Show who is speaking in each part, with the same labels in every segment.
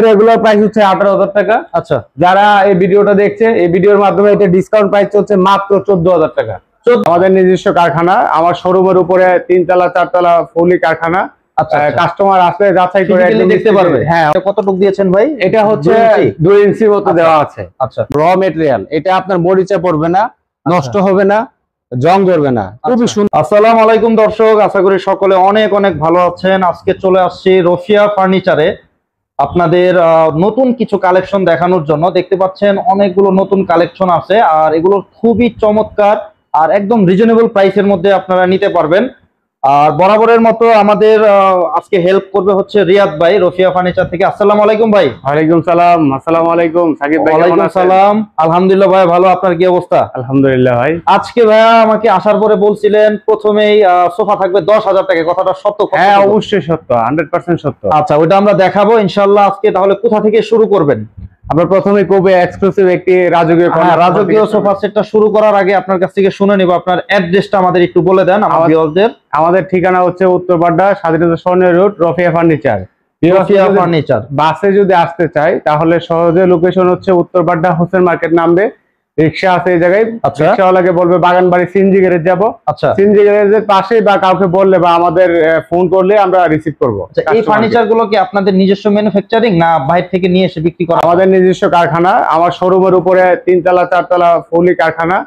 Speaker 1: Regular price হচ্ছে 18,000 টাকা।
Speaker 2: আচ্ছা,
Speaker 1: যারা এই ভিডিওটা দেখছে, এই ভিডিওর মাধ্যমে এটা ডিসকাউন্ট প্রাইস চলছে মাত্র 14,000 টাকা। আমাদের নিজস্ব কারখানা, আমার শোরুমের উপরে 3 তলা 4 তলা ফুলি কারখানা। কাস্টমার আসলে যাচাই করে
Speaker 2: দেখতে পারবে। হ্যাঁ, কতটুকু দিয়েছেন ভাই?
Speaker 1: এটা হচ্ছে 2 ইঞ্চি মতো দেওয়া আছে।
Speaker 2: আচ্ছা,
Speaker 1: র মেটেরিয়াল, এটা আপনার মরিচা পড়বে না, নষ্ট হবে না, জং ধরবে না, খুবই সুন্দর।
Speaker 2: আসসালামু আলাইকুম দর্শক, আশা করি সকলে অনেক অনেক ভালো আছেন। আজকে চলে আসছি রফিয়া ফার্নিচারে আপনাদের নতুন কিছু কালেকশন দেখানোর জন্য। দেখতে পাচ্ছেন অনেকগুলো নতুন কালেকশন আছে, আর এগুলো খুবই চমৎকার আর একদম রিজনেবল প্রাইসের মধ্যে আপনারা নিতে পারবেন। আর বরাবরের মতো আমাদের আজকে হেল্প করবে হচ্ছে রিয়াদ ভাই, রফিয়া ফার্নিচার থেকে। আসসালামু আলাইকুম ভাই।
Speaker 1: ওয়ালাইকুম সালাম। আসসালামু আলাইকুম সাকিব ভাই।
Speaker 2: ওয়ালাইকুম সালাম। আলহামদুলিল্লাহ ভাই, ভালো। আপনার কি অবস্থা?
Speaker 1: আলহামদুলিল্লাহ ভাই।
Speaker 2: আজকে ভাইয়া আমাকে আসার পরে বলছিলেন প্রথমেই সোফা থাকবে 10,000 টাকা, কথাটা সত্য?
Speaker 1: হ্যাঁ, অবশ্যই সত্য, 100% সত্য।
Speaker 2: আচ্ছা, ওইটা আমরা দেখাবো ইনশাআল্লাহ। আজকে তাহলে কোথা থেকে শুরু করবেন?
Speaker 1: আমরা প্রথমে কবে এক্সক্লুসিভ একটি রাজকীয়
Speaker 2: সোফা সেটটা শুরু করার আগে আপনার কাছ থেকে শুনে নিব, আপনার অ্যাড্রেসটা আমাদের একটু বলে দেন আমাদের।
Speaker 1: আমাদের ঠিকানা হচ্ছে উত্তরপাড্ডা স্বাধীনতা সরণি road, Rafia furniture.
Speaker 2: Rafia furniture
Speaker 1: বাসে যদি আসতে চাই তাহলে সহজে লোকেশন হচ্ছে উত্তরপাড্ডা হোসেন মার্কেট নামবে, রিক্সা আছে এই জায়গায়। রিক্সাওয়ালাকে বলবে বাগানবাড়ি সিএনজি গ্যারেজ যাব। আচ্ছা, সিএনজি গ্যারেজের পাশে বা কাউকে বললে বা আমাদের ফোন করলে আমরা রিসিভ করব।
Speaker 2: এই ফার্নিচার গুলো কি আপনাদের নিজস্ব ম্যানুফ্যাকচারিং না বাইরে থেকে নিয়ে এসে বিক্রি করা?
Speaker 1: আমাদের নিজস্ব কারখানা, আমার শোরুমের উপরে 3 তলা 4 তলা ফুলি কারখানা।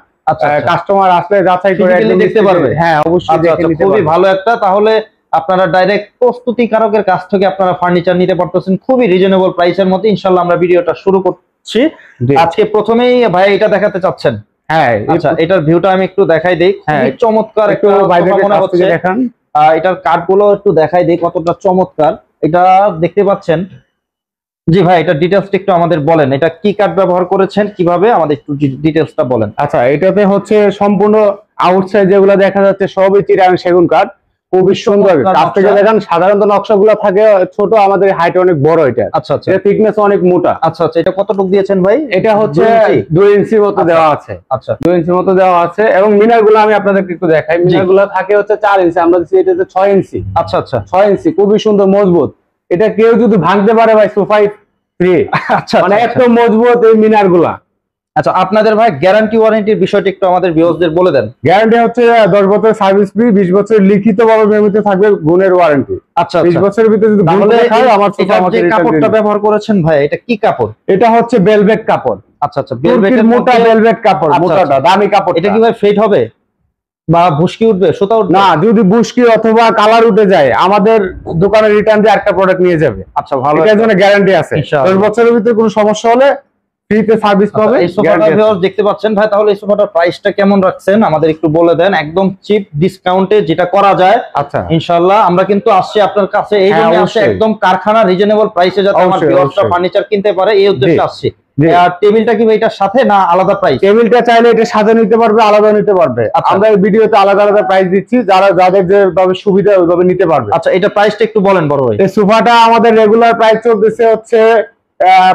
Speaker 1: কাস্টমার আসলে যাচাই করে
Speaker 2: দেখতে পারবে।
Speaker 1: হ্যাঁ, অবশ্যই দেখে নিতে পারবে।
Speaker 2: খুবই ভালো একটা, তাহলে আপনারা ডাইরেক্ট প্রস্তুতিকারকের কাছ থেকে আপনারা ফার্নিচার নিতে পারতেছেন খুবই রিজনেবল প্রাইসের মধ্যে। ইনশাআল্লাহ আমরা ভিডিওটা শুরু করছি। আজকে প্রথমেই ভাই এটা দেখাতে চাচ্ছেন? হ্যাঁ, আচ্ছা, এটার ভিউটা আমি একটু দেখাই দেই। খুবই চমৎকার একটা মনে হচ্ছে।
Speaker 1: দেখেন
Speaker 2: এটার কাঠগুলো একটু দেখাই দেই কতটা চমৎকার। এটা দেখতে পাচ্ছেন। জি ভাই, এটা ডিটেইলসটা একটু আমাদের বলেন, এটা কি কাঠ ব্যবহার করেছেন, কিভাবে, আমাদের একটু ডিটেইলসটা বলেন।
Speaker 1: আচ্ছা, এটাতে হচ্ছে সম্পূর্ণ আউটসাইড যেগুলো দেখা যাচ্ছে সবই চিটাগাং সেগুন কাঠ, খুবই সুন্দর। কাছ থেকে দেখেন সাধারণত নকশাগুলো থাকে ছোট, আমাদের হাইট অনেক বড়। এটা
Speaker 2: আচ্ছা আচ্ছা,
Speaker 1: এর থিকনেস অনেক মোটা।
Speaker 2: আচ্ছা আচ্ছা, এটা কতটুকু দিয়েছেন ভাই?
Speaker 1: এটা হচ্ছে 2 ইঞ্চি মতো দেওয়া আছে।
Speaker 2: আচ্ছা,
Speaker 1: 2 ইঞ্চি মতো দেওয়া আছে। এবং মিনারগুলো আমি আপনাদেরকে একটু দেখাই। মিনারগুলো থাকে হচ্ছে 4 ইঞ্চি, আমরা দিচ্ছি এটাতে 6 ইঞ্চি।
Speaker 2: আচ্ছা আচ্ছা,
Speaker 1: 6 ইঞ্চি, খুবই সুন্দর মজবুত। এটা কেউ যদি ভাঙতে পারে ভাই সোফাই ফ্রি। আচ্ছা, মানে এত মজবুত এই মিনারগুলা।
Speaker 2: আচ্ছা, আপনাদের ভাই গ্যারান্টি ওয়ারেন্টির বিষয়টা একটু আমাদের ভিউয়ারদের বলে দেন।
Speaker 1: গ্যারান্টি হচ্ছে 10 বছর সার্ভিস ফ্রি, 20 বছর লিখিতভাবে মেমোতে থাকবে গুণের ওয়ারেন্টি।
Speaker 2: আচ্ছা,
Speaker 1: 20 বছরের ভিতরে যদি ভুল হয় আমার সোফা আমাকে রিটার্ন দিন।
Speaker 2: কাপড়টা ব্যবহার করেছেন ভাই, এটা কি কাপড়?
Speaker 1: এটা হচ্ছে ভেলভেট কাপড়।
Speaker 2: আচ্ছা আচ্ছা, ভেলভেটের
Speaker 1: মোটা ভেলভেট কাপড়, মোটাটা দামি কাপড়।
Speaker 2: এটা কি ভাই ফেড হবে বা ভুসকি উঠবে, সুতা উঠবে?
Speaker 1: না, যদি ভুসকি অথবা কালার উঠে যায় আমাদের দোকানে রিটার্ন দিয়ে একটা প্রোডাক্ট নিয়ে যাবে।
Speaker 2: আচ্ছা, ভালো,
Speaker 1: এটার জন্য গ্যারান্টি আছে। 10 বছরের ভিতরে কোনো সমস্যা হলে ফ্রিতে সার্ভিস পাবে।
Speaker 2: এই সোফাটা দেখতে পাচ্ছেন ভাই, তাহলে এই সোফাটার প্রাইসটা কেমন রাখছেন আমাদের একটু বলে দেন, একদম চিপ ডিসকাউন্টে যেটা করা যায়।
Speaker 1: আচ্ছা,
Speaker 2: ইনশাআল্লাহ আমরা কিন্তু আসছি আপনার কাছে এই জন্য, আসছে একদম কারখানা রিজনেবল প্রাইসে যাতে আমার ভিউয়াররা ফার্নিচার কিনতে পারে এই উদ্দেশ্যে আসছি। আর টেবিলটা কি এটার সাথে না আলাদা প্রাইস?
Speaker 1: টেবিলটা চাইলে এটা সাথে নিতে পারবে, আলাদা নিতে পারবে। আমরা এই ভিডিওতে আলাদা আলাদা প্রাইস দিচ্ছি, যাদের যেভাবে সুবিধা ওইভাবে নিতে পারবে।
Speaker 2: আচ্ছা, এটা প্রাইসটা একটু বলেন বড় ভাই।
Speaker 1: এই সোফাটা আমাদের রেগুলার প্রাইস চলতেছে হচ্ছে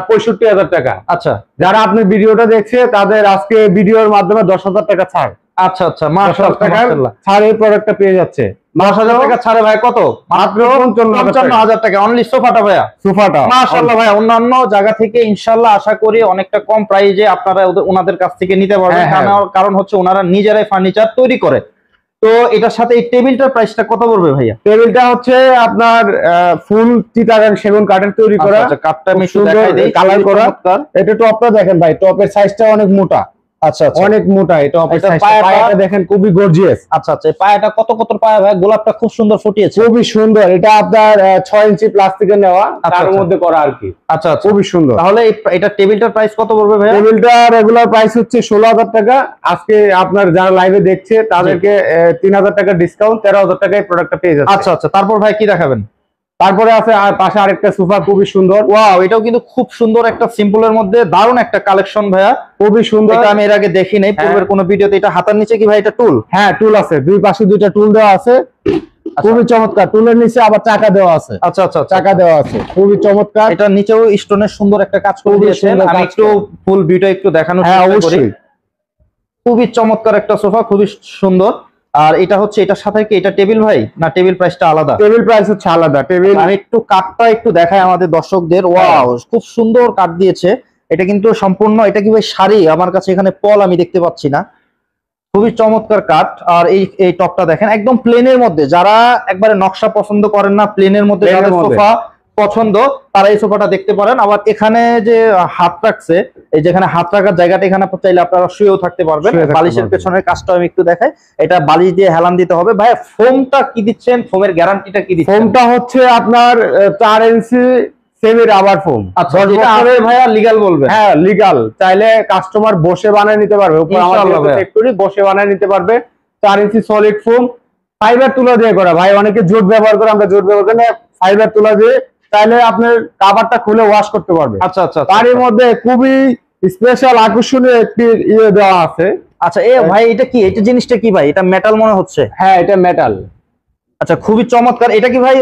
Speaker 1: 65,000 টাকা।
Speaker 2: আচ্ছা,
Speaker 1: যারা আপনি ভিডিওটা দেখছে তাদের আজকে ভিডিওর মাধ্যমে 10,000 টাকা ছাড়।
Speaker 2: আচ্ছা আচ্ছা, মাশাআল্লাহ,
Speaker 1: ছাড় এই প্রোডাক্টটা পেয়ে যাচ্ছে।
Speaker 2: 10,000 টাকা ছাড়ে ভাই, কত?
Speaker 1: মাত্র 55,000
Speaker 2: টাকা অনলি সোফাটা ভাইয়া।
Speaker 1: সোফাটা
Speaker 2: মাশাআল্লাহ ভাই, অন্যান্য জায়গা থেকে ইনশাআল্লাহ আশা করি অনেকটা কম প্রাইসে আপনারা ওনাদের কাছ থেকে নিতে পারবেন। কারণ হচ্ছে ওনারা নিজেরাই ফার্নিচার তৈরি করে। তো এটার সাথে এই টেবিলটার প্রাইসটা কত পড়বে ভাইয়া?
Speaker 1: টেবিলটা হচ্ছে আপনার ফুল চিটাগাং সেগুন কাঠের তৈরি করা।
Speaker 2: আচ্ছা, কাঠটা আমি একটু দেখাই দেই,
Speaker 1: কালার করা। এটা টপটা দেখেন ভাই, টপের সাইজটা অনেক মোটা। আচ্ছা আচ্ছা, অনেক মোটা। এটা পায়াটা দেখেন খুবই গর্জিয়াস।
Speaker 2: আচ্ছা আচ্ছা, পায়াটা কত পায়া ভাই? গোলাপটা খুব সুন্দর ফুটিয়েছে,
Speaker 1: খুবই সুন্দর। এটা আপনার 6 ইঞ্চি প্লাস্টিকের নেওয়া, তার মধ্যে করা আর কি।
Speaker 2: আচ্ছা আচ্ছা,
Speaker 1: খুবই সুন্দর।
Speaker 2: তাহলে এটা টেবিলটার প্রাইস কত পড়বে ভাই?
Speaker 1: টেবিলটা রেগুলার প্রাইস হচ্ছে 16,000 টাকা। আজকে আপনার যারা লাইভে দেখছে তাদেরকে 3,000 টাকা ডিসকাউন্ট, 13,000 টাকায় প্রোডাক্টটা পেয়ে যাচ্ছে।
Speaker 2: আচ্ছা আচ্ছা, তারপর ভাই কি দেখাবেন?
Speaker 1: তারপরে আছে আর পাশে আরেকটা সোফা, খুবই সুন্দর।
Speaker 2: ওয়াও, এটাও কিন্তু খুব সুন্দর একটা সিম্পলের মধ্যে দারুণ একটা কালেকশন ভাইয়া,
Speaker 1: খুবই সুন্দর।
Speaker 2: এটা আমি এর আগে দেখি নাই পূর্বের কোনো ভিডিওতে। এটা হাতার নিচে কি ভাই এটা টুল?
Speaker 1: হ্যাঁ, টুল আছে, দুই পাশে দুইটা টুল দেওয়া আছে, খুবই চমৎকার। টুলের নিচে আবার চাকা দেওয়া আছে।
Speaker 2: আচ্ছা আচ্ছা,
Speaker 1: চাকা দেওয়া আছে, খুবই চমৎকার।
Speaker 2: এটা নিচেও স্টোনের সুন্দর একটা কাজ করে দিয়েছেন। আমি একটু ফুল ভিউটা একটু দেখানোর চেষ্টা করি। খুবই চমৎকার একটা সোফা, খুবই সুন্দর। আর এটা হচ্ছে এটার সাথে কি এটা টেবিল ভাই না টেবিল প্রাইসটা আলাদা?
Speaker 1: টেবিল প্রাইস হচ্ছে আলাদা। টেবিল
Speaker 2: আমি একটু কাঠটা একটু দেখাই আমাদের দর্শকদের। ওয়াও, খুব সুন্দর কাঠ দিয়েছে। এটা কিন্তু সম্পূর্ণ, এটা কি ভাই শাড়ি? আমার কাছে এখানে পল আমি দেখতে পাচ্ছি না। খুবই চমৎকার কাঠ। আর এই টপটা দেখেন একদম প্লেনের মধ্যে, যারা একবারে নকশা পছন্দ করেন না, প্লেনের মধ্যে যাদের সোফা পছন্দ তারা এই সোফাটা দেখতে পারেন। আবার এখানে যে হাত রাখছে, এই যেখানে হাত রাখার জায়গাটা, এখানে চাইলে আপনারা শুয়েও থাকতে পারবেন। বালিশের পেছনের কাজটা আমি একটু দেখাই। এটা বালিশ দিয়ে হেলান দিতে হবে। ভাই ফোমটা কি দিচ্ছেন? ফোমের গ্যারান্টিটা কি দিচ্ছেন?
Speaker 1: ফোমটা হচ্ছে আপনার 4 ইঞ্চি সেমি রাবার ফোম।
Speaker 2: আচ্ছা, যেটা ভাইয়া লিগ্যাল বলবেন?
Speaker 1: হ্যাঁ লিগ্যাল। চাইলে কাস্টমার বসে বানিয়ে নিতে পারবে, উপর আমাদের ফ্যাক্টরি বসে বানিয়ে নিতে পারবে। 4 ইঞ্চি সলিড ফোম, ফাইবার তুলা দিয়ে করা। ভাই অনেকে জুট ব্যবহার করে, আমরা জুট ব্যবহার করি না, ফাইবার তুলা দিয়ে চাইলে আপনার কাভারটা খুলে ওয়াশ করতে পারবে।
Speaker 2: আচ্ছা আচ্ছা।
Speaker 1: তারই মধ্যে খুবই স্পেশাল আকর্ষণীয় একটি ইয়ে দেওয়া আছে।
Speaker 2: আচ্ছা ভাই এটা কি? এটা জিনিসটা কি ভাই? এটা মেটাল মনে হচ্ছে।
Speaker 1: হ্যাঁ এটা মেটাল।
Speaker 2: আচ্ছা, খুবই চমৎকার। এটা কি ভাই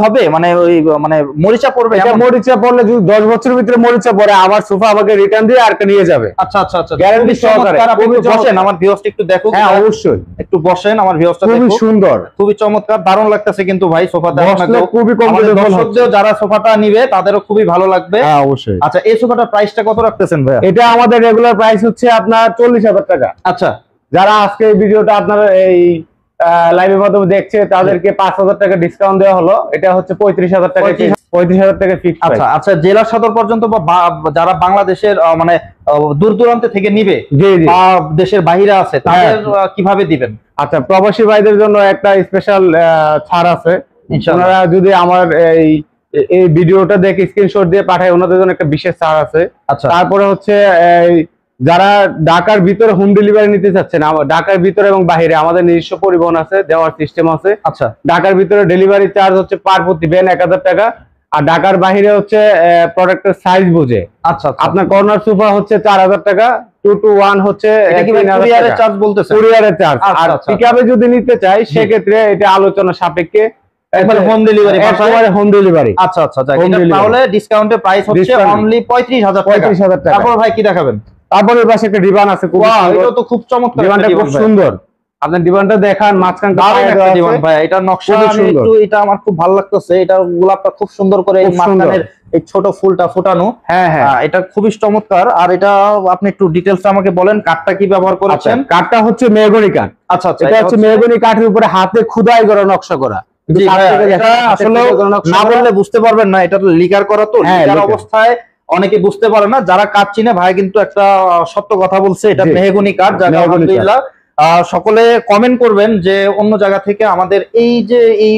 Speaker 2: হবে মানে ওই মানে মরিচা পড়বে?
Speaker 1: এটা মরিচা পড়লে যদি 10 বছরের ভিতরে মরিচা পড়ে, আমার সোফা আমাকে রিটার্ন দিয়ে আরেকটা নিয়ে যাবে।
Speaker 2: আচ্ছা আচ্ছা আচ্ছা,
Speaker 1: গ্যারান্টি সহকারে।
Speaker 2: আপনি বসেন, আমার ভিউয়ার্সটা একটু দেখো।
Speaker 1: হ্যাঁ অবশ্যই,
Speaker 2: একটু বসেন, আমার ভিউয়ার্সটা দেখো।
Speaker 1: খুবই সুন্দর,
Speaker 2: খুবই চমৎকার, দারুণ লাগতেছে কিন্তু ভাই সোফাটা।
Speaker 1: খুবই কমফোর্টেবল হচ্ছে।
Speaker 2: যারা সোফাটা নিবে তাদেরও খুবই ভালো লাগবে।
Speaker 1: হ্যাঁ অবশ্যই।
Speaker 2: আচ্ছা, এই সোফাটার প্রাইসটা কত রাখতেছেন ভাই?
Speaker 1: এটা আমাদের রেগুলার প্রাইস হচ্ছে আপনার 40,000 টাকা।
Speaker 2: আচ্ছা,
Speaker 1: যারা আজকে এই ভিডিওটা আপনারা এই লাইভের মাধ্যমে দেখছে তাদেরকে 5,000 টাকা ডিসকাউন্ট দেওয়া হলো। এটা হচ্ছে 35,000 টাকা। 35,000 টাকা ফিক্স।
Speaker 2: আচ্ছা আচ্ছা, জেলা সদর পর্যন্ত বা যারা বাংলাদেশের মানে দূর দূরান্ত থেকে নিবে, দেশের বাইরে আছে, তাদের কিভাবে দিবেন?
Speaker 1: আচ্ছা, প্রবাসী ভাইদের জন্য একটা স্পেশাল ছাড় আছে। ওনারা যদি আমার এই ভিডিওটা দেখে স্ক্রিনশট দিয়ে পাঠায়, ওনাদের জন্য একটা বিশেষ ছাড় আছে।
Speaker 2: আচ্ছা,
Speaker 1: তারপরে হচ্ছে যারা ঢাকার ভিতরে হোম ডেলিভারি নিতে চাচ্ছেন, ঢাকার ভিতরে এবং বাইরে আমাদের নিজস্ব পরিবহন আছে, দেওয়ার সিস্টেম আছে।
Speaker 2: আচ্ছা,
Speaker 1: ঢাকার ভিতরে ডেলিভারি চার্জ হচ্ছে পার প্রতি ভ্যান 1,000 টাকা। আর ঢাকার বাইরে হচ্ছে প্রোডাক্টের সাইজ বুঝে।
Speaker 2: আচ্ছা,
Speaker 1: আপনার কর্নার সোফা হচ্ছে 4,000 টাকা, 2 to 1 হচ্ছে
Speaker 2: কুরিয়ারের চার্জ বলতেছে,
Speaker 1: কুরিয়ারের চার্জ। আর পিকআপে যদি নিতে চাই সেক্ষেত্রে এটা আলোচনা সাপেক্ষে
Speaker 2: হোম ডেলিভারি।
Speaker 1: Home delivery.
Speaker 2: আচ্ছা আচ্ছা, তাহলে ডিসকাউন্টের প্রাইস হচ্ছে অনলি 35,000 টাকা।
Speaker 1: 35,000 টাকা।
Speaker 2: তারপর ভাই কি দেখাবেন?
Speaker 1: তারপরে পাশে একটা ডিভান আছে,
Speaker 2: এটা তো খুব চমৎকার,
Speaker 1: ডিভানটা খুব সুন্দর। আপনার ডিভানটা দেখান, মাঝখান
Speaker 2: ডিভান ভাই, এটা নকশা একটু, এটা আমার খুব ভালো লাগতেছে। এটা গোলাপটা খুব সুন্দর করে এই মাঝখানের এই ছোট ফুলটা ফোটানো।
Speaker 1: হ্যাঁ হ্যাঁ,
Speaker 2: এটা খুবই চমৎকার। আর এটা আপনি একটু ডিটেইলস আমাকে বলেন, কাঠটা কি ব্যবহার করেছেন?
Speaker 1: কাঠটা হচ্ছে মেহগনি কাঠ।
Speaker 2: আচ্ছা আচ্ছা,
Speaker 1: এটা হচ্ছে মেহগনি কাঠের উপরে হাতে খোদাই করা নকশা করা।
Speaker 2: আসলে না বললে বুঝতে পারবেন না, এটা লিকার করা তো, লিকার অবস্থায় অনেকে বুঝতে পারে না। যারা কাঠ চিনে ভাই কিন্তু একটা সত্য কথা বলছে, এটা মেহগনি কাঠ। যাক আলহামদুলিল্লাহ, সকলে কমেন্ট করবেন যে অন্য জায়গা থেকে আমাদের এই যে এই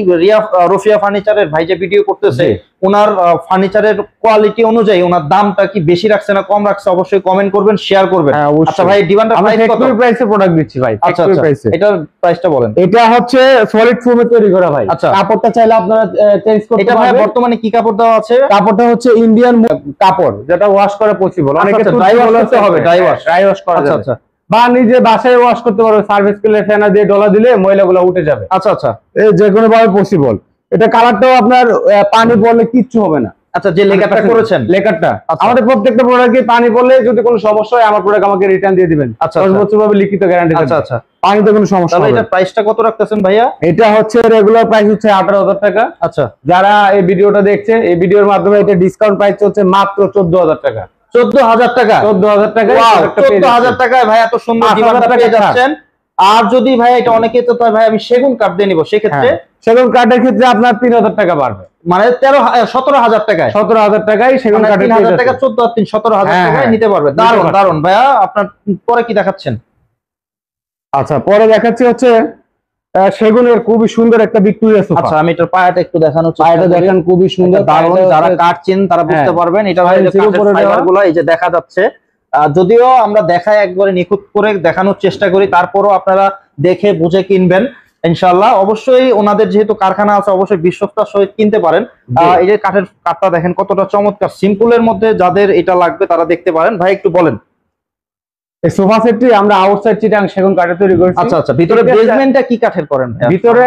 Speaker 2: রফিয়া ফার্নিচারের ভাই যে ভিডিও করতেছে, ওনার ফার্নিচারের কোয়ালিটি অনুযায়ী ওনার দামটা কি বেশি রাখছে না কম রাখছে, অবশ্যই কমেন্ট করবেন, শেয়ার করবেন। আচ্ছা ভাই, ডিমান্ডটা প্রাইস কত?
Speaker 1: ফ্যাক্টরি প্রাইসে প্রোডাক্ট দিচ্ছি ভাই।
Speaker 2: আচ্ছা আচ্ছা, এটার প্রাইসটা বলেন।
Speaker 1: এটা হচ্ছে সলিড ফোমে তৈরি করা ভাই।
Speaker 2: আচ্ছা,
Speaker 1: কাপড়টা চাইলে আপনারা চেঞ্জ করতে পারবেন।
Speaker 2: এটা ভাই বর্তমানে কি কাপড় দেওয়া আছে?
Speaker 1: কাপড়টা হচ্ছে ইন্ডিয়ান কাপড়, যেটা ওয়াশ করা পসিবল। অনেকে
Speaker 2: ড্রাই ওয়াশ করতে হবে, ড্রাই ওয়াশ করা যাবে।
Speaker 1: আচ্ছা, বা নিজে বাসায় ওয়াশ করতে পারবে, সার্ভিস করলে ফেনা দিয়ে ডলা দিলে ময়লাগুলো উঠে যাবে।
Speaker 2: আচ্ছা আচ্ছা,
Speaker 1: যে কোনো ভাবে পসিবল। এটা কালারটাও আপনার পানি পড়লে কিচ্ছু হবে না।
Speaker 2: আচ্ছা, যে লেকারটা করেছেন,
Speaker 1: লেকারটা আমাদের প্রত্যেকটা প্রোডাক্টে পানি পড়লে যদি কোনো সমস্যা হয় আমার প্রোডাক্ট আমাকে রিটার্ন দিয়ে দিবেন। 10 বছর ভাবে লিখিত গ্যারান্টি।
Speaker 2: আচ্ছা আচ্ছা,
Speaker 1: পানিতে কোনো সমস্যা হবে না।
Speaker 2: এটা প্রাইসটা কত রাখতেছেন ভাইয়া?
Speaker 1: এটা হচ্ছে রেগুলার প্রাইস হচ্ছে 18,000 টাকা।
Speaker 2: আচ্ছা,
Speaker 1: যারা এই ভিডিওটা দেখছে, এই ভিডিওর মাধ্যমে এটা ডিসকাউন্ট প্রাইস হচ্ছে মাত্র 14,000 টাকা।
Speaker 2: 14,000 টাকা?
Speaker 1: 14,000 টাকা।
Speaker 2: 14,000 টাকায় ভাই এত সুন্দর ডিভানটা পেয়ে যাচ্ছেন। আর যদি ভাই এটা অনেকে তো ভাই আমি সেগুন কাঠ দিয়ে নিব, সেক্ষেত্রে
Speaker 1: সেগুন কাঠের ক্ষেত্রে আপনার 3,000 টাকা বাড়বে,
Speaker 2: মানে 17,000 টাকায়।
Speaker 1: 17,000 টাকায় সেগুন কাঠের
Speaker 2: 3,000 টাকা, 14 আর 3 17,000 টাকায় নিতে পারবে। দারুন দারুন ভাইয়া। আপনার পরে কি দেখাচ্ছেন?
Speaker 1: আচ্ছা, পরে দেখাচ্ছি হচ্ছে সেগুনের খুবই সুন্দর একটা ভিক্টোরিয়া সোফা।
Speaker 2: আচ্ছা, আমি এটার পায়াটা একটু দেখানোর চেষ্টা
Speaker 1: পায়াটা দেখেন, খুবই সুন্দর,
Speaker 2: দারুন। যারা কাটছেন তারা বুঝতে পারবেন। এটা ভাই ফাইবারগুলো এই যে দেখা যাচ্ছে, যদিও আমরা দেখায় একবারে নিখুঁত করে দেখানোর চেষ্টা করি, তারপরও আপনারা দেখে বুঝে কিনবেন ইনশাআল্লাহ। অবশ্যই ওনাদের যেহেতু কারখানা আছে, অবশ্যই বিশ্বস্তার সহিত কিনতে পারেন। এই যে কাঠের কাঠটা দেখেন কতটা চমৎকার। সিম্পলের মধ্যে যাদের এটা লাগবে তারা দেখতে পারেন। ভাই একটু বলেন,
Speaker 1: এই সোফা সেটটি আমরা আউটসাইড চিটাং সেগুন কাঠে তৈরি করেছি।
Speaker 2: আচ্ছা আচ্ছা, ভিতরে বেসমেন্টটা কি কাঠের করেন?
Speaker 1: ভিতরে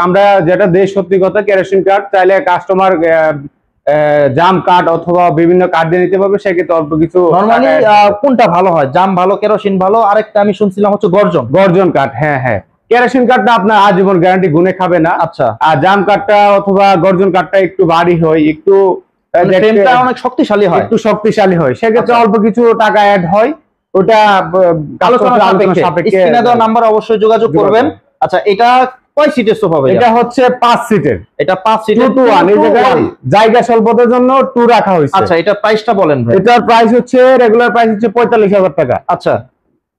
Speaker 1: আমরা যেটা দেশ সত্যি কথা, কেরোসিন কাঠ। চাইলে কাস্টমার জাম কাঠ অথবা বিভিন্ন কাঠ দিয়ে নিতে পারবে, সেক্ষেত্রে অল্প কিছু।
Speaker 2: নরমালি কোনটা ভালো হয়? জাম ভালো, কেরোসিন ভালো, আরেকটা আমি শুনছিলাম হচ্ছে গর্জন
Speaker 1: কাঠ। হ্যাঁ হ্যাঁ, কেরোসিন কাঠটা আপনার আজীবন গ্যারান্টি গুনে খাবে না।
Speaker 2: আচ্ছা,
Speaker 1: আর জাম কাঠটা অথবা গর্জন কাঠটা একটু ভারী হয়, একটু
Speaker 2: ফ্রেমটা অনেক শক্তিশালী হয়,
Speaker 1: একটু শক্তিশালী হয়, সেক্ষেত্রে অল্প কিছু টাকা অ্যাড হয়, ওটা
Speaker 2: আলোচনা সাপেক্ষে। স্ক্রিনে দেওয়া নাম্বার অবশ্যই যোগাযোগ করবেন। আচ্ছা, এটা কয় সিটের সোফা ভাই?
Speaker 1: এটা হচ্ছে 5 সিটের।
Speaker 2: এটা 5 সিটের
Speaker 1: 2 to 1 এই জায়গায় জায়গা স্বল্পতার জন্য 2 রাখা হয়েছে।
Speaker 2: আচ্ছা, এটা প্রাইসটা বলেন ভাই।
Speaker 1: এটার প্রাইস হচ্ছে রেগুলার প্রাইস হচ্ছে 45,000 টাকা।
Speaker 2: আচ্ছা,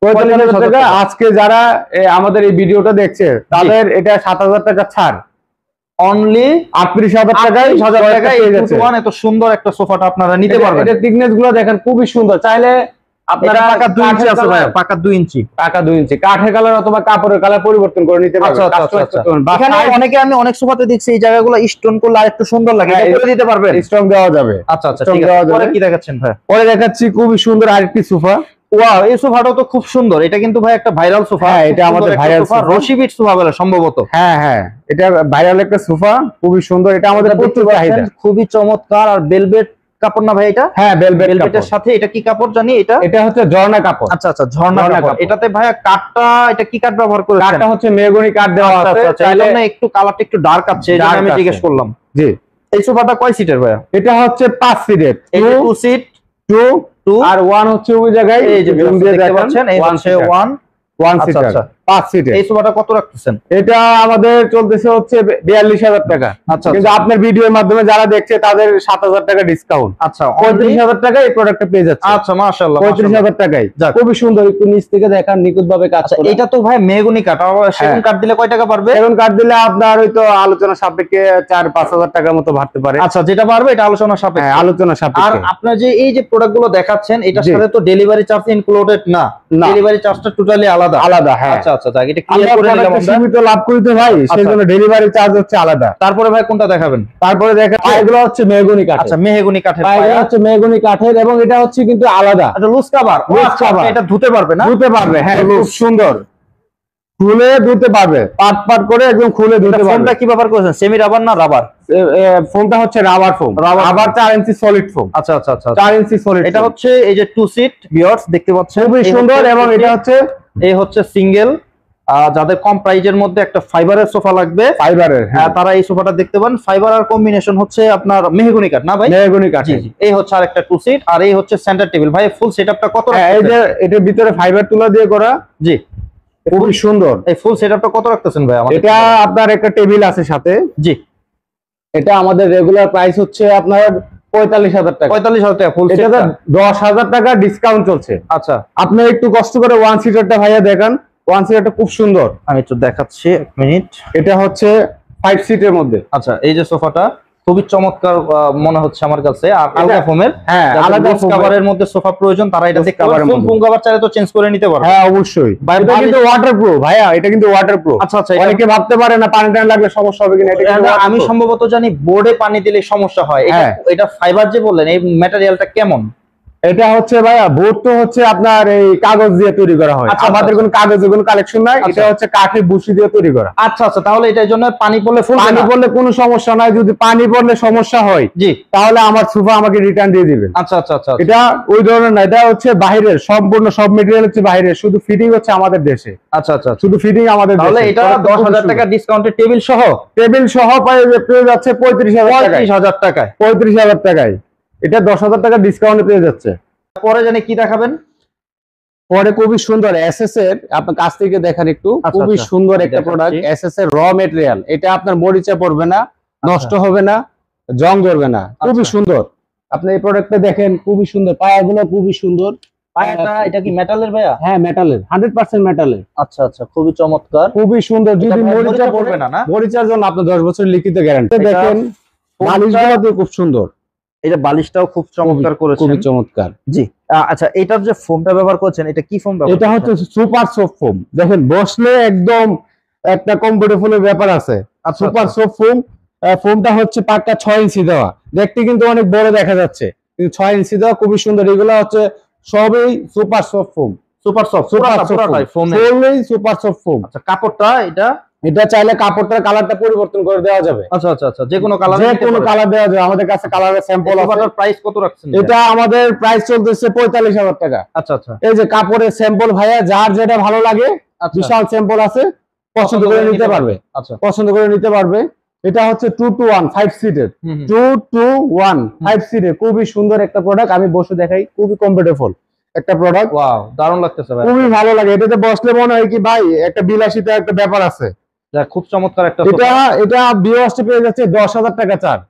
Speaker 1: 45,000 টাকা। আজকে যারা আমাদের এই ভিডিওটা দেখছে তাদের এটা 7,000 টাকা ছাড়,
Speaker 2: অনলি
Speaker 1: 38,000 টাকায়
Speaker 2: 1000 টাকায় এই 2 to 1 এত সুন্দর একটা সোফাটা আপনারা নিতে পারবেন।
Speaker 1: এটা থিকনেস গুলো দেখেন খুবই সুন্দর। চাইলে আপনারা
Speaker 2: পাকা 2 ইঞ্চি আছে ভাই, পাকা 2 ইঞ্চি,
Speaker 1: পাকা 2 ইঞ্চি কাঠের কালার অথবা কাপড়ের কালার পরিবর্তন করে নিতে পারবেন।
Speaker 2: আচ্ছা। এখানে আমি অনেক সোফাতে দেখছি এই জায়গাগুলো স্টোন করলে আরেকটু সুন্দর লাগে, এটা করে দিতে পারবেন?
Speaker 1: স্ট্রং দেওয়া যাবে।
Speaker 2: আচ্ছা, ঠিক আছে। পরে কি দেখাচ্ছেন ভাই?
Speaker 1: পরে দেখাচ্ছি খুবই সুন্দর আরেকটি সোফা।
Speaker 2: ওয়াও, এই সোফাটাও তো খুব সুন্দর। এটা কিন্তু ভাই একটা ভাইরাল সোফা।
Speaker 1: হ্যাঁ, এটা আমাদের ভাইরাল সোফা,
Speaker 2: রশিবিট সোফা বলে সম্ভবত।
Speaker 1: হ্যাঁ, এটা ভাইরাল একটা সোফা, খুবই সুন্দর। এটা আমাদের প্রচুর চাহিদা,
Speaker 2: খুবই চমৎকার। আর বেলভেট কাপড় না ভাই এটা?
Speaker 1: হ্যাঁ,
Speaker 2: বেলভেটের সাথে এটা কি কাপড় জানি? এটা
Speaker 1: হচ্ছে ঝর্ণা কাপড়।
Speaker 2: আচ্ছা, ঝর্ণা কাপড়। এটাতে ভাই কাঠটা, এটা কি কাঠ ব্যবহার করেছেন?
Speaker 1: কাঠটা হচ্ছে মেহগনি কাঠ দেওয়া আছে।
Speaker 2: চাইলে একটু কালারটা একটু ডার্ক আছে, এই জন্য আমি জিজ্ঞেস করলাম।
Speaker 1: জি,
Speaker 2: এই সোফাটা কয় সিটের ভাই?
Speaker 1: এটা হচ্ছে 5 সিটের।
Speaker 2: 2 সিট,
Speaker 1: 2 আর 1 হচ্ছে ওই জায়গায়,
Speaker 2: এই যে দেখতে পাচ্ছেন, এই হচ্ছে 1 সিটার
Speaker 1: 5 সিটের।
Speaker 2: এই সোফাটা কত রাখতেছেন?
Speaker 1: এটা আমাদের চলতেছে হচ্ছে 42,000 টাকা।
Speaker 2: আচ্ছা,
Speaker 1: কিন্তু আপনার ভিডিওর মাধ্যমে যারা দেখছে তাদের 7,000 টাকা ডিসকাউন্ট।
Speaker 2: আচ্ছা,
Speaker 1: 35,000 টাকায় এই প্রোডাক্টটা পেয়ে যাচ্ছে।
Speaker 2: আচ্ছা, মাশাআল্লাহ,
Speaker 1: 35,000 টাকায় খুবই সুন্দর। একটু নিচ থেকে দেখান, নিখুঁত ভাবে কাজ করা।
Speaker 2: এটা তো ভাই মেহগনি কাঠ। সেগুন কাঠ দিলে কয় টাকা পারবে?
Speaker 1: সেগুন কাঠ দিলে আপনার হয়তো আলোচনা সাপেক্ষে 4-5,000 টাকার মতো বাড়তে পারে।
Speaker 2: আচ্ছা, যেটা পারবে এটা আলোচনা সাপেক্ষে।
Speaker 1: হ্যাঁ, আলোচনা সাপেক্ষে।
Speaker 2: আর আপনার যে এই যে প্রোডাক্ট গুলো দেখাচ্ছেন, এটার সাথে তো ডেলিভারি চার্জ ইনক্লুডেড না? ডেলিভারি চার্জটা টোটালি আলাদা।
Speaker 1: হ্যাঁ।
Speaker 2: আচ্ছা, এটা ক্লিয়ার করে নিলাম আমরা।
Speaker 1: সীমিত লাভ করিতে ভাই, সেজন্য ডেলিভারি চার্জ হচ্ছে আলাদা।
Speaker 2: তারপরে ভাই কোনটা দেখাবেন?
Speaker 1: তারপরে দেখেন এগুলো হচ্ছে মেহগনি কাঠ।
Speaker 2: আচ্ছা, মেহগনি কাঠের
Speaker 1: পায়া হচ্ছে মেহগনি কাঠের, এবং এটা হচ্ছে কিন্তু আলাদা।
Speaker 2: আচ্ছা, লুজ কভার। এটা ধুতে পারবে না?
Speaker 1: ধুতে পারবে, হ্যাঁ, খুব সুন্দর। খুলে ধুতে পারবে, পাট করে একদম খুলে ধুতে পারবে।
Speaker 2: ফোমটা কি ব্যবহার করেছেন? সেমি রাবার না রাবার?
Speaker 1: ফোমটা হচ্ছে রাবার ফোম, রাবার 4 ইঞ্চি সলিড ফোম।
Speaker 2: আচ্ছা,
Speaker 1: 4 ইঞ্চি সলিড।
Speaker 2: এটা হচ্ছে এই যে 2 সিট ভিউয়ার্স দেখতে পাচ্ছেন,
Speaker 1: খুবই সুন্দর। এবং এটা হচ্ছে
Speaker 2: সিঙ্গেল। যাদের কম প্রাইজের মধ্যে একটা ফাইবারের সোফা লাগবে, তারা এই সোফাটা দেখতে পান। ফাইবার আর কম্বিনেশন হচ্ছে আপনার মেহগনি কাঠ না ভাই?
Speaker 1: মেহগনি কাঠ।
Speaker 2: এই হচ্ছে আরেকটা 2 সিট, আর এই হচ্ছে সেন্টার টেবিল। ভাই ফুল সেটআপটা কত?
Speaker 1: এই যে এটার ভিতরে ফাইবার তুলা দিয়ে করা।
Speaker 2: জি,
Speaker 1: খুবই সুন্দর।
Speaker 2: এই ফুল সেটআপটা কত রাখতেছেন ভাই আমাদের?
Speaker 1: এটা আপনার একটা টেবিল আছে সাথে।
Speaker 2: জি,
Speaker 1: এটা আমাদের রেগুলার প্রাইস হচ্ছে আপনার 45,000 টাকা।
Speaker 2: 45,000 টাকা ফুল সেট।
Speaker 1: এটা 10,000 টাকা ডিসকাউন্ট চলছে।
Speaker 2: আচ্ছা,
Speaker 1: আপনি একটু কষ্ট করে 1 সিটারটা ভাইয়া দেখান। 1 সিটারটা খুব সুন্দর।
Speaker 2: আমি একটু দেখাচ্ছি, 1 মিনিট।
Speaker 1: এটা হচ্ছে 5 সিটের মধ্যে।
Speaker 2: আচ্ছা, এই যে সোফাটা খুবই চমৎকার মনে হচ্ছে আমার কাছে। আর আলাদা ফোমের,
Speaker 1: হ্যাঁ, আলাদা
Speaker 2: কভারের মধ্যে সোফা প্রয়োজন, তারা এটা দেখতে পারবে। ফোম কভার চাইলে তো চেঞ্জ করে নিতে পারবে।
Speaker 1: হ্যাঁ, অবশ্যই। এটা কিন্তু ওয়াটারপ্রুফ ভাইয়া, এটা কিন্তু ওয়াটারপ্রুফ।
Speaker 2: আচ্ছা,
Speaker 1: অনেকে ভাবতে পারে না পানি টানি লাগলে সমস্যা হবে কিনা।
Speaker 2: এটা আমি সম্ভবত জানি বোর্ডে পানি দিলে সমস্যা হয়। এটা ফাইবার যে বললেন, এই ম্যাটেরিয়ালটা কেমন?
Speaker 1: এটা হচ্ছে ভাইয়া বোর্ড তো হচ্ছে আপনার এই কাগজ দিয়ে তৈরি করা হয়। আমাদের কোনো কাগজের কোনো কালেকশন নাই। এটা হচ্ছে কাঠের বুশি দিয়ে তৈরি করা।
Speaker 2: আচ্ছা, তাহলে এটার জন্য পানি পড়লে
Speaker 1: পানি পড়লে কোনো সমস্যা নাই। যদি পানি পড়লে সমস্যা হয়,
Speaker 2: জি,
Speaker 1: তাহলে আমার সোফা আমাকে রিটার্ন দিয়ে দিবেন।
Speaker 2: আচ্ছা।
Speaker 1: এটা ওই ধরনের না, এটা হচ্ছে বাইরের, সম্পূর্ণ সব মেটেরিয়াল হচ্ছে বাইরের, শুধু ফিটিং হচ্ছে আমাদের দেশে।
Speaker 2: আচ্ছা,
Speaker 1: শুধু ফিটিং আমাদের দেশে।
Speaker 2: তাহলে এটা 10,000 টাকা ডিসকাউন্টে টেবিল সহ
Speaker 1: পেয়ে যাচ্ছে
Speaker 2: 35,000 টাকায়।
Speaker 1: 35,000 টাকায় এটা 10,000 টাকা ডিসকাউন্টে পেয়ে যাচ্ছে।
Speaker 2: পরে জানি কি দেখাবেন?
Speaker 1: পরে খুবই সুন্দর এসএস এর, আপনার কাছ থেকে দেখেন একটু। খুবই সুন্দর একটা প্রোডাক্ট, এসএস এর র মেটেরিয়াল। এটা আপনার মরিচা পড়বে না, নষ্ট হবে না, জং ধরবে না, খুবই সুন্দর। আপনি এই প্রোডাক্টটা দেখেন, খুবই সুন্দর। পায়াগুলো খুবই সুন্দর।
Speaker 2: পায়াটা এটা কি মেটালের ভাইয়া?
Speaker 1: হ্যাঁ, মেটালের, 100% মেটালের।
Speaker 2: আচ্ছা, খুবই চমৎকার,
Speaker 1: খুবই সুন্দর। যদি মরিচা
Speaker 2: পড়বে না,
Speaker 1: মরিচার জন্য আপনার 10 বছর লিখিত গ্যারান্টি। দেখেন বালিশগুলো খুব সুন্দর।
Speaker 2: এটা বালিশটাও খুব চমৎকার করেছেন, খুবই চমৎকার। জি, আচ্ছা, এটার যে ফোমটা ব্যবহার করছেন, এটা কি ফোম ব্যবহার?
Speaker 1: এটা হচ্ছে সুপার সফট ফোম। দেখেন বসলে একদম একটা কমফোর্টেবলের ব্যাপার আছে। Super soft foam. ফোমটা হচ্ছে পাক্কা 6 ইঞ্চি দেওয়া। দেখতে কিন্তু অনেক বড় দেখা যাচ্ছে, কিন্তু 6 ইঞ্চি দেওয়া, খুবই সুন্দর। এগুলো হচ্ছে সবই super soft foam. Super soft foam.
Speaker 2: আচ্ছা, কাপড়টা
Speaker 1: এটা চাইলে কাপড়টার কালারটা পরিবর্তন করে দেওয়া যাবে।
Speaker 2: আচ্ছা, যে কোনো কালার
Speaker 1: দেওয়া যাবে। আমাদের কাছে কালারের স্যাম্পল আছে।
Speaker 2: প্রাইস কত রাখছেন?
Speaker 1: এটা আমাদের প্রাইস চলতেছে 45,000 টাকা।
Speaker 2: আচ্ছা,
Speaker 1: এই যে কাপড়ের স্যাম্পল ভাইয়া, যার যেটা ভালো লাগে, বিশাল স্যাম্পল আছে। পছন্দ করে নিতে পারবে।
Speaker 2: আচ্ছা,
Speaker 1: পছন্দ করে নিতে পারবে। এটা হচ্ছে 2-to-1 5 সিটের, 2-to-1 5 সিটের খুবই সুন্দর একটা প্রোডাক্ট। আমি বসে দেখাই, খুবই কমফোর্টেবল একটা প্রোডাক্ট।
Speaker 2: ওয়াও, দারুণ লাগতেছে ভাই,
Speaker 1: খুবই ভালো লাগে। এটাতে বসলে মনে হয় কি ভাই একটা বিলাসিতা একটা ব্যাপার আছে।
Speaker 2: খুব চমৎকার একটা
Speaker 1: এটা ভিউয়ার্সে পেয়ে যাচ্ছে 10,000 টাকা ছাড়।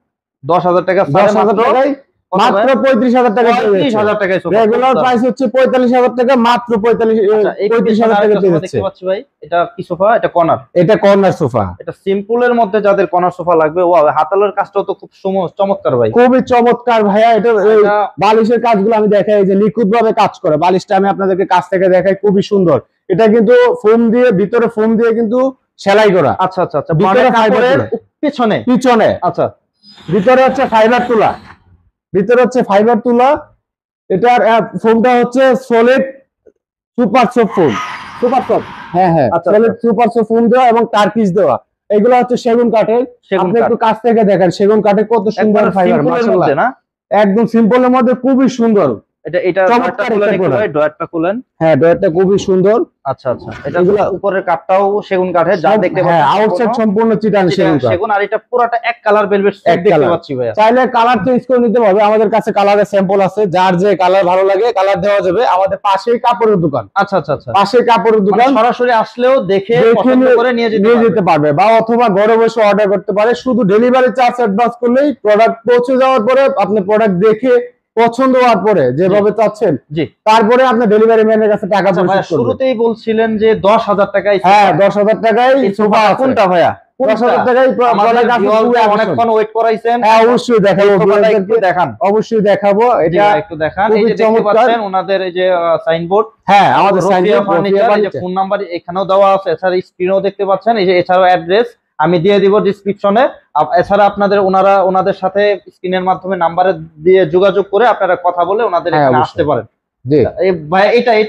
Speaker 2: 10,000 টাকা,
Speaker 1: 10,000 টাকায় মাত্র 35,000 টাকা,
Speaker 2: 35,000 টাকায়
Speaker 1: রেগুলার প্রাইস হচ্ছে 45,000 টাকা, মাত্র 35,000 টাকা পেয়ে যাচ্ছে।
Speaker 2: দেখতে পাচ্ছি ভাই, এটা কি সোফা? এটা কর্নার,
Speaker 1: এটা কর্নার সোফা।
Speaker 2: এটা সিম্পলের মধ্যে যাদের কর্নার সোফা লাগবে, ওয়াও, হাতালের কাজটাও তো খুব চমৎকার ভাই,
Speaker 1: খুবই চমৎকার ভাইয়া। এটা বালিশের কাজগুলো আমি দেখাই যে নিখুঁত ভাবে কাজ করে। বালিশটা আমি আপনাদেরকে কাছ থেকে দেখাই, খুবই সুন্দর। এটা কিন্তু ফোম দিয়ে, ভিতরে ফোম দিয়ে কিন্তু সেলাই করা।
Speaker 2: আচ্ছা আচ্ছা আচ্ছা,
Speaker 1: ভিতরে ফাইবারের
Speaker 2: পিছনে
Speaker 1: পিছনে
Speaker 2: আচ্ছা,
Speaker 1: ভিতরে হচ্ছে ফাইবার তুলা, ভিতরে হচ্ছে ফাইবার তুলা। এটার ফোমটা হচ্ছে solid super soft foam, super soft. হ্যাঁ হ্যাঁ, সলিড সুপার সফট ফোম দেওয়া এবং টার্কিশ দেওয়া। এগুলো হচ্ছে সেগুন কাঠের। আপনি একটু কাছ থেকে দেখেন সেগুন কাঠের কত সুন্দর ফাইবার, মাশাআল্লাহ। একদম সিম্পলের মধ্যে খুবই সুন্দর। এটা ডয়ারটা খুলেন। হ্যাঁ, ডয়ারটা খুবই সুন্দর।
Speaker 2: আচ্ছা আচ্ছা, এটা উপরের কাঠটাও সেগুন কাঠের, যা দেখতে পাচ্ছেন।
Speaker 1: হ্যাঁ, আউটসাইড সম্পূর্ণ চিটান সেগুন,
Speaker 2: আর এটা পুরোটা এক কালার ভেলভেট সেট দেখতে পাচ্ছি ভাই।
Speaker 1: চাইলে কালার চেঞ্জ করে নিতে পারবে, আমাদের কাছে কালারের স্যাম্পল আছে। যার যে কালার ভালো লাগে কালার দেওয়া যাবে। আমাদের পাশেই কাপড়ের দোকান।
Speaker 2: আচ্ছা আচ্ছা আচ্ছা,
Speaker 1: পাশে কাপড়ের দোকান,
Speaker 2: সরাসরি আসলেও দেখে পছন্দ করে নিয়ে যেতে পারবে,
Speaker 1: বা অথবা ঘরে বসে অর্ডার করতে পারে। শুধু ডেলিভারি চার্জ অ্যাডভান্স করলেই প্রোডাক্ট পৌঁছে যাওয়ার পরে আপনি প্রোডাক্ট দেখে পছন্দ হওয়ার পরে যেভাবে চাচ্ছেন, তারপরে আপনি ডেলিভারি ম্যানের কাছে টাকা পরিশোধ করবেন।
Speaker 2: শুরুতেই বলছিলেন যে 10,000 টাকায়।
Speaker 1: হ্যাঁ, 10,000 টাকায় সোফা। কোনটা ভাইয়া? 10,000 টাকায়
Speaker 2: অনেকক্ষণ ওয়েট করাইছেন।
Speaker 1: হ্যাঁ, অবশ্যই দেখাবো,
Speaker 2: দেখান,
Speaker 1: অবশ্যই দেখাবো। এটা
Speaker 2: একটু দেখান। এই যে দেখতে পাচ্ছেন ওনাদের এই যে সাইনবোর্ড,
Speaker 1: হ্যাঁ, আমাদের সাইনবোর্ড
Speaker 2: ফার্নিচার, এই যে ফোন নাম্বার এখানেও দেওয়া আছে, এছাড়া স্ক্রিনেও দেখতে পাচ্ছেন। এই যে এছাড়াও অ্যাড্রেস আমি দিয়ে দিব ডেসক্রিপশনে। এছাড়া আপনাদের ওনাদের সাথে স্ক্রিনের মাধ্যমে নাম্বারে দিয়ে যোগাযোগ করে আপনারা কথা বলে ওনাদের এখানে আসতে পারেন।
Speaker 1: জি
Speaker 2: ভাই, এটা
Speaker 1: এই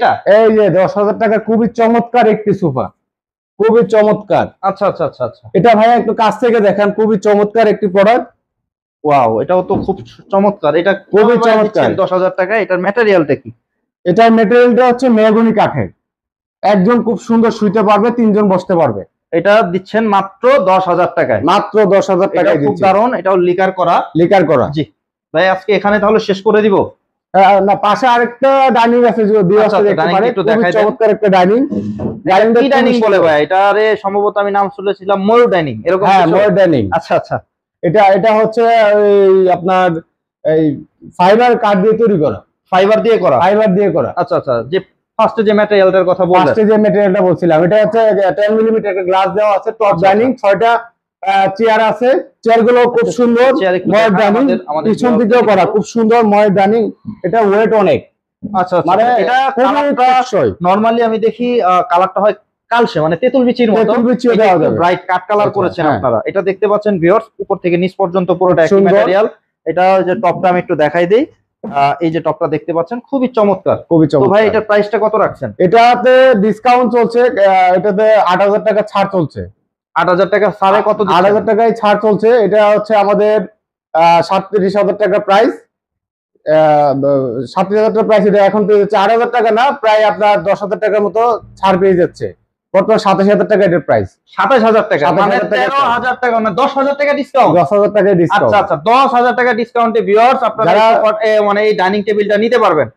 Speaker 1: যে 10,000 টাকা খুবই চমৎকার একটি সোফা, খুবই চমৎকার।
Speaker 2: আচ্ছা আচ্ছা আচ্ছা আচ্ছা,
Speaker 1: এটা ভাই একটু কাছ থেকে দেখান, খুবই চমৎকার একটি প্রোডাক্ট।
Speaker 2: ওয়াও, এটাও তো খুব চমৎকার। এটা
Speaker 1: খুবই চমৎকার।
Speaker 2: 10,000 টাকা। এটার ম্যাটেরিয়ালটা কি?
Speaker 1: এটার ম্যাটেরিয়ালটা হচ্ছে মেহগনি কাঠের। একজন খুব সুন্দর শুইতে পারবে, 3 জন বসতে পারবে।
Speaker 2: এটা দিচ্ছেন মাত্র 10,000 টাকায়।
Speaker 1: মাত্র 10,000 টাকায়
Speaker 2: খুব দারুণ। এটাও লিকার করা। জি ভাই, আজকে এখানে তাহলে শেষ করে দিব।
Speaker 1: না, পাশে আরেকটা ডাইনিং আছে, চমৎকার একটা ডাইনিং।
Speaker 2: কি ডাইনিং বলে ভাই? এটারে সম্ভবত আমি নাম শুনেছিলাম ময়ূর ডাইনিং, এরকম।
Speaker 1: হ্যাঁ, ময়ূর ডাইনিং।
Speaker 2: আচ্ছা আচ্ছা,
Speaker 1: এটা হচ্ছে আপনার এই ফাইবার কাঠ দিয়ে তৈরি করা। ফাইবার দিয়ে করা।
Speaker 2: আচ্ছা আচ্ছা, যে ফার্স্টে যে ম্যাটেরিয়ালটার কথা বললেন,
Speaker 1: ফার্স্টে যে ম্যাটেরিয়ালটা বলছিলাম, এটা হচ্ছে 10 মিলিমিটার গ্লাস দেওয়া আছে। টপ ডাইনিং, 6টা চেয়ার আছে। চেয়ারগুলো খুব সুন্দর ময়ূর ডাইনিং, পিছন দিকেও করা খুব সুন্দর ময়ূর ডাইনিং। এটা ওয়েট অনেক।
Speaker 2: আচ্ছা, মানে এটা নরমালি আমি দেখি কালারটা হয় কালসে, মানে তেঁতুল বিচির মতো, ব্রাইট কাট কালার করেছেন আপনারা। এটা দেখতে পাচ্ছেন ভিউয়ার্স, উপর থেকে নিচ পর্যন্ত পুরোটা একই ম্যাটেরিয়াল। এটা যে টপটা আমি একটু দেখাই দেই। এই যে টপটা দেখতে পাচ্ছেন, খুবই চমৎকার, খুবই চমৎকার। তো ভাই, এটার প্রাইসটা কত রাখছেন?
Speaker 1: এটাতে ডিসকাউন্ট চলছে, এটাতে 8,000 টাকা ছাড় চলছে।
Speaker 2: 8,000 টাকা ছাড়ে কত?
Speaker 1: 8,000 টাকায় ছাড় চলছে। এটা হচ্ছে আমাদের 37,000 টাকা প্রাইস। 37,000 টাকা প্রাইস। এটা এখন পেয়ে যাচ্ছে 8,000 টাকা না, প্রায় আপনার 10,000 টাকার মতো ছাড় পেয়ে যাচ্ছে। বর্তমানে 27,000 টাকা এটার প্রাইস।
Speaker 2: 27,000 টাকা, মানে 13,000 টাকা, মানে 10,000 টাকা ডিসকাউন্ট।
Speaker 1: 10,000 টাকা ডিসকাউন্ট।
Speaker 2: আচ্ছা আচ্ছা, 10,000 টাকা ডিসকাউন্টে ভিউয়ার্স আপনারা মানে এই ডাইনিং টেবিলটা নিতে পারবেন।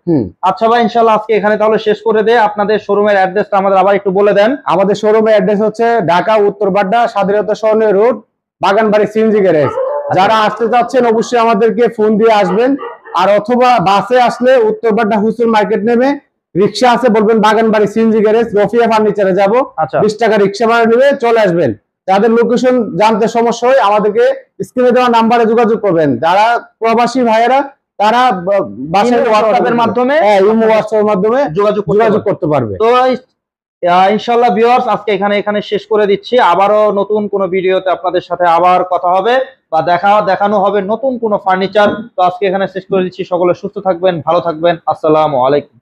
Speaker 2: আচ্ছা ভাই, ইনশাআল্লাহ আজকে এখানে তাহলে শেষ করে দেই। আপনাদের শোরুমের অ্যাড্রেসটা আমাদের আবার একটু বলে দেন।
Speaker 1: আমাদের শোরুমের অ্যাড্রেস হচ্ছে ঢাকা উত্তর বাড্ডা, স্বাধীনতা সরণি রোড, বাগানবাড়ি সিএনজি গ্যারেজ। যারা আসতে চাচ্ছেন অবশ্যই আমাদেরকে ফোন দিয়ে আসবেন, আর অথবা বাসে আসলে উত্তর বাড্ডা হোসেন মার্কেট নেমে রিক্সা আছে, বলবেন বাগানবাড়ি সিএনজি গ্যারেজ রফিয়া ফার্নিচারে যাব, 20 টাকা রিক্সা ভাড়া নেবে, চলে আসবেন। যাদের লোকেশন জানতে সমস্যা হয় আমাদেরকে স্ক্রিনে দেওয়া নাম্বারে যোগাযোগ করবেন। যারা প্রবাসী ভাইয়েরা তারা বাসায় হোয়াটসঅ্যাপের মাধ্যমে, ইমো হোয়াটসঅ্যাপের মাধ্যমে যোগাযোগ করতে পারবে।
Speaker 2: তো ইনশাআল্লাহ ভিউয়ার্স, আজকে এখানে শেষ করে দিচ্ছি। আবারও নতুন কোনো ভিডিওতে আপনাদের সাথে আবার কথা হবে বা দেখানো হবে নতুন কোনো ফার্নিচার। তো আজকে এখানে শেষ করে দিচ্ছি। সকলে সুস্থ থাকবেন, ভালো থাকবেন। আসসালামু আলাইকুম।